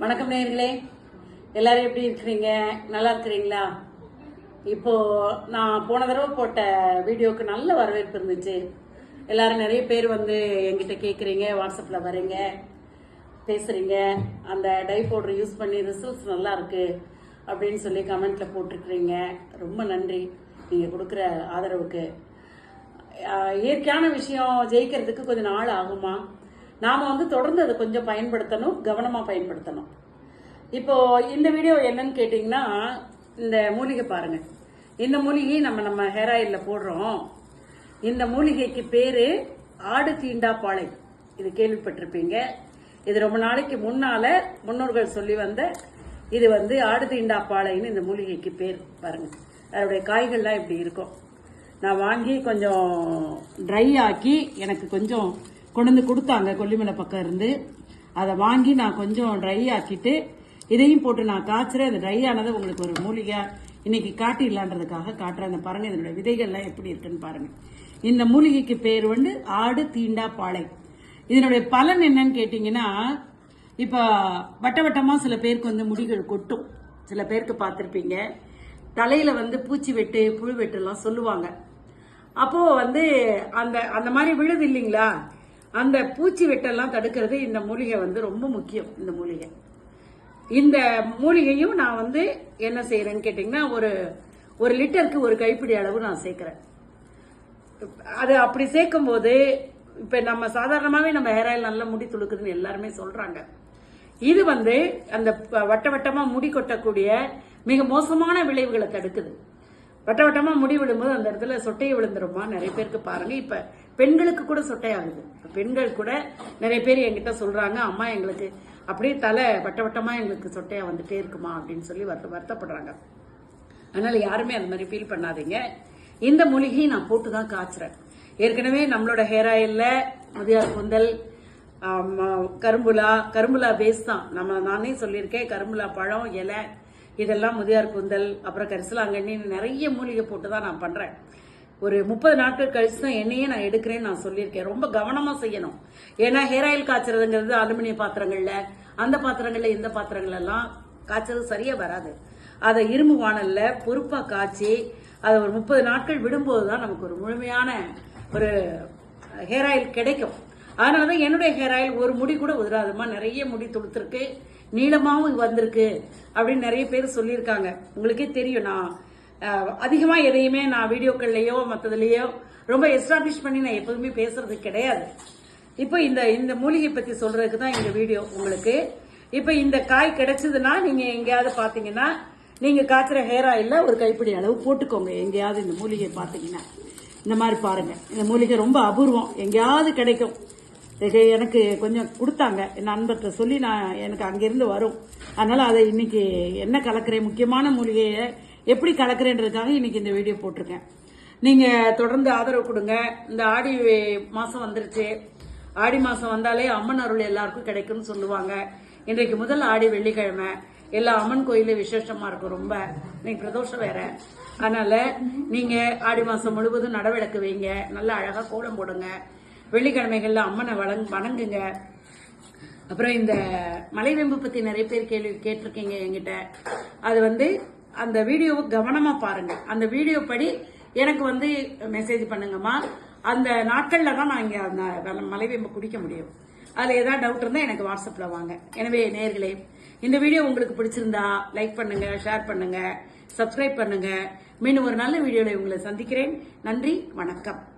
வணக்கம் நேயர்களே, எல்லாரும் எப்படி இருக்கிறீங்க? நல்லா இருக்கிறீங்களா? இப்போ நான் போன தடவை போட்ட வீடியோக்கு நல்ல வரவேற்பு இருந்துச்சு. எல்லாரும் நிறைய பேர் வந்து என்கிட்ட கேட்குறீங்க, வாட்ஸ்அப்பில் வரீங்க, பேசுறீங்க. அந்த டை பவுடர் யூஸ் பண்ணி ரிசல்ட்ஸ் நல்லா இருக்கு அப்படின்னு சொல்லி கமெண்ட்ல போட்டிருக்கிறீங்க. ரொம்ப நன்றி நீங்கள் கொடுக்குற ஆதரவுக்கு. இயற்கையான விஷயம் ஜெயிக்கிறதுக்கு கொஞ்சம் நாள் ஆகுமா? நாம வந்து தொடர்ந்து அதை கொஞ்சம் பயன்படுத்தணும், கவனமா பயன்படுத்தணும். இப்போ இந்த வீடியோ என்னன்னு கேட்டீங்கன்னா, இந்த மூலிகை பாருங்க. இந்த மூலிகை நம்ம ஹேர் ஆயில்ல போடுறோம். இந்த மூலிகைக்கு பேரு ஆடு தீண்டா பாலை. இது கேள்விப்பட்டிருப்பீங்க. இது ரொம்ப நாளைக்கு முன்னால முன்னோர்கள் சொல்லி வந்த இது வந்து ஆடு தீண்டா பாலைன்னு இந்த மூலிகைக்கு பேர். பாருங்க, அதோடைய காய்கள்லாம் இப்படி இருக்கும். நான் வாங்கி கொஞ்சம் ட்ரை ஆக்கி எனக்கு கொஞ்சம் கொண்டு வந்து கொடுத்தாங்க கொல்லிமலை பக்கம் இருந்து. அதை வாங்கி நான் கொஞ்சம் ட்ரை ஆக்கிட்டு இதையும் போட்டு நான் காய்ச்சுறேன். அது ட்ரை ஆனதை உங்களுக்கு ஒரு மூலிகை இன்னைக்கு காட்டிடலான்றதுக்காக காட்டுறேன். பாருங்க, இதனுடைய விதைகள்லாம் எப்படி இருக்குன்னு பாருங்க. இந்த மூலிகைக்கு பேர் வந்து ஆடு தீண்டா பாலை. இதனுடைய பலன் என்னன்னு கேட்டீங்கன்னா, இப்ப வட்ட வட்டமா சில பேருக்கு வந்து முடிகள் கொட்டும். சில பேருக்கு பார்த்திருப்பீங்க, தலையில வந்து பூச்சி வெட்டு புழு வெட்டு எல்லாம் சொல்லுவாங்க. அப்போ வந்து அந்த அந்த மாதிரி விழுது இல்லைங்களா, அந்த பூச்சி வெட்டெல்லாம் தடுக்கிறது இந்த மூலிகை வந்து ரொம்ப முக்கியம். இந்த மூலிகையும் நான் வந்து என்ன செய்யறேன்னு கேட்டீங்கன்னா, ஒரு லிட்டருக்கு ஒரு கைப்பிடி அளவு நான் சேர்க்கிறேன். அது அப்படி சேர்க்கும் போது இப்ப நம்ம சாதாரணமாவே நம்ம ஹேர் ஆயில் நல்லா முடி துளுக்குதுன்னு எல்லாருமே சொல்றாங்க. இது வந்து அந்த வட்ட வட்டமா முடி கொட்டக்கூடிய மிக மோசமான விளைவுகளை தடுக்குது. வட்ட வட்டமா முடி விடும்போது அந்த இடத்துல சொட்டையை விழுந்துருமா நிறைய பேருக்கு பாருங்க. இப்ப பெண்களுக்கு கூட சொட்டையாகுது. பெண்கள் கூட நிறைய பேர் என்கிட்ட சொல்றாங்க, அம்மா எங்களுக்கு அப்படியே தலை வட்ட வட்டமா எங்களுக்கு சொட்டையா வந்துட்டே இருக்குமா அப்படின்னு சொல்லி வருத்தப்படுறாங்க. அதனால யாருமே அந்த மாதிரி ஃபீல் பண்ணாதீங்க. இந்த மூலிகையை நான் போட்டுதான் காய்ச்சுறேன். ஏற்கனவே நம்மளோட ஹேர் ஆயில்ல முதியார் கூந்தல், கரும்புலா பேஸ் தான். நானே சொல்லியிருக்கேன், கரும்புலா பழம், இலை, இதெல்லாம் முதியார் கூந்தல், அப்புறம் கரிசலாங்கண்ணி, நிறைய மூலிகை போட்டு தான் நான் பண்றேன். ஒரு 30 நாட்கள் கழிச்சு தான் எண்ணெயே நான் எடுக்கிறேன்னு நான் சொல்லியிருக்கேன். ரொம்ப கவனமா செய்யணும். ஏன்னா ஹேர் ஆயில் காய்ச்சறதுங்கிறது அலுமினிய பாத்திரங்கள்ல, அந்த பாத்திரங்கள்ல, இந்த பாத்திரங்கள் எல்லாம் காய்ச்சறது சரியா வராது. அதை இரும்பு வாணல்ல பொறுப்பா காய்ச்சி அதை ஒரு 30 நாட்கள் விடும்போது தான் நமக்கு ஒரு முழுமையான ஒரு ஹேர் ஆயில் கிடைக்கும். அதனாலதான் என்னுடைய ஹேர் ஆயில் ஒரு முடி கூட உதிராதுமா. நிறைய முடி துளுத்திருக்கு, நீளமாவும் வந்திருக்கு அப்படின்னு நிறைய பேர் சொல்லியிருக்காங்க. உங்களுக்கே தெரியும், நான் அதிகமா எதையுமே நான் வீடியோக்கள்லயோ மற்றதுலயோ ரொம்ப எஸ்டாப்ளிஷ் பண்ணி நான் எப்போதுமே பேசுறது கிடையாது. இப்போ இந்த மூலிகை பத்தி சொல்றதுக்கு தான் இந்த வீடியோ உங்களுக்கு. இப்போ இந்த காய் கிடைச்சதுன்னா நீங்க எங்கேயாவது பாத்தீங்கன்னா, நீங்க காய்ச்சுற ஹேர் ஆயில்ல ஒரு கைப்பிடி அளவு போட்டுக்கோங்க. எங்கேயாவது இந்த மூலிகை பாத்தீங்கன்னா இந்த மாதிரி பாருங்க. இந்த மூலிகை ரொம்ப அபூர்வம், எங்கேயாவது கிடைக்கும். எனக்கு கொஞ்சம் கொடுத்தாங்க, என் நண்பர்கிட்ட சொல்லி எனக்கு அங்கிருந்து வரும். அதனால அதை இன்னைக்கு என்ன கலக்கிறேன், முக்கியமான மூலிகையை எப்படி கலக்கிறேன்றதுக்காக இன்னைக்கு இந்த வீடியோ போட்டிருக்கேன். நீங்க தொடர்ந்து ஆதரவு கொடுங்க. இந்த ஆடி மாசம் வந்துருச்சு. ஆடி மாசம் வந்தாலே அம்மன் அருள் எல்லாருக்கும் கிடைக்கும்னு சொல்லுவாங்க. இன்றைக்கு முதல் ஆடி வெள்ளிக்கிழமை, எல்லா அம்மன் கோயிலும் விசேஷமா இருக்கும். ரொம்ப இன்னைக்கு பிரதோஷம் வேற. அதனால நீங்க ஆடி மாசம் முழுவதும் நடவிளக்கு வைங்க, நல்லா அழகா கோலம் போடுங்க. வெள்ளிக்கிழமைகள்ல அம்மனை வணங்குங்க. அப்புறம் இந்த மலைவேம்பு பத்தி நிறைய பேர் கேள்வி கேட்டிருக்கீங்க என்கிட்ட. அது வந்து அந்த வீடியோவை கவனமா பாருங்க. அந்த வீடியோ படி எனக்கு வந்து மெசேஜ் பண்ணுங்கம்மா. அந்த நாட்கள்ல தான் நான் இங்க அந்த மலைவேம்பு குடிக்க முடியும். அதுல ஏதாவது டவுட் இருந்தா எனக்கு வாட்ஸ்அப்ல வாங்க. எனவே நேயர்களே, இந்த வீடியோ உங்களுக்கு பிடிச்சிருந்தா லைக் பண்ணுங்க, ஷேர் பண்ணுங்க, சப்ஸ்கிரைப் பண்ணுங்க. மீண்டும் ஒரு நல்ல வீடியோல உங்களை சந்திக்கிறேன். நன்றி, வணக்கம்.